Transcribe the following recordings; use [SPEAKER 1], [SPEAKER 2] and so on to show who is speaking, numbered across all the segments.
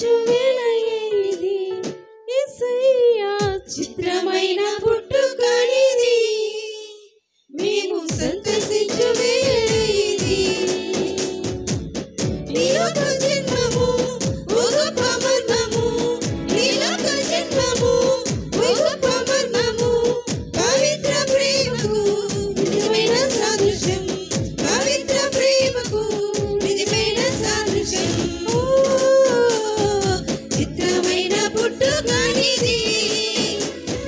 [SPEAKER 1] సంతసించు వేళ ఇది యేసయ్యా చిత్రమైన పుట్టుకనిది మేము సంతసించు వేళ ఇది నీలోక జన్మము ఓ గొప్ప మర్మము నీలోక జన్మము ఓ గొప్ప మర్మము పవిత్ర ప్రేమకు నిజమైన సాదృశ్యం పవిత్ర ప్రేమకు నిజమైన సాదృశ్యం చిత్రమైన పుట్టుకనిది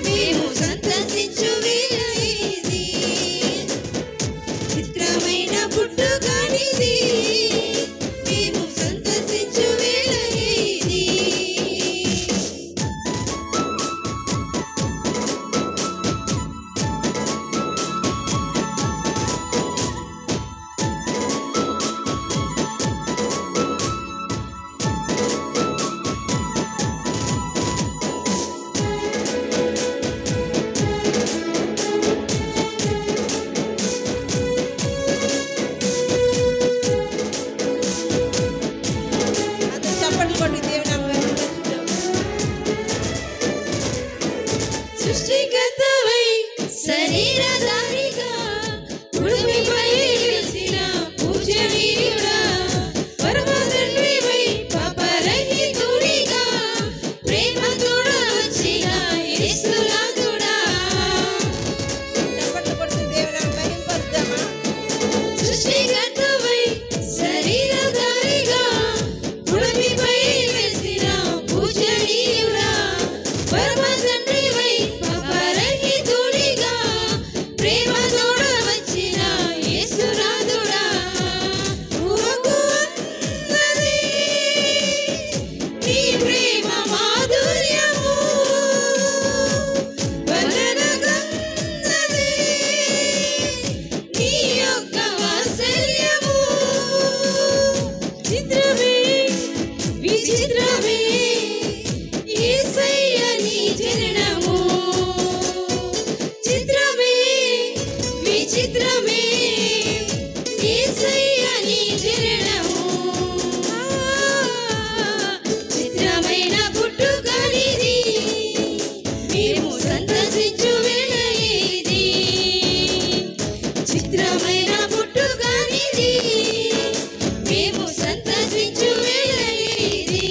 [SPEAKER 1] మేము సంతసించు వేళ ఇది చిత్రమైన పుట్టుకనిది మేము సంతసించు వేళ ఇది సృష్టికర్తవై శరీరధారిగా భూమిపై వెలిసిన పూజనీయుడా పరమ తండ్రివై పాపరహితుడిగా ప్రేమతోడ వచ్చిన యేసునాథుడా సృష్టికర్తవై శరీరధారిగా భూమిపై వెలిసిన పూజనీయుడా పరమ తండ్రివై పాపరహితుడిగా ప్రేమతోడ వచ్చిన యేసునాథుడా ఊహకు అందది నీ ప్రేమ మాధుర్యము వర్ణనగందది నీ యొక్క వాత్సల్యము చిత్రమే విచిత్రమే యేసయ్య నీ జననము చిత్రమే విచిత్రమే యేసయ్య నీ జననము చిత్రమైన పుట్టుకనిది మేము సంతసించు వేళ ఇది చిత్రమైన పుట్టుకనిది మేము సంతసించు వేళ ఇది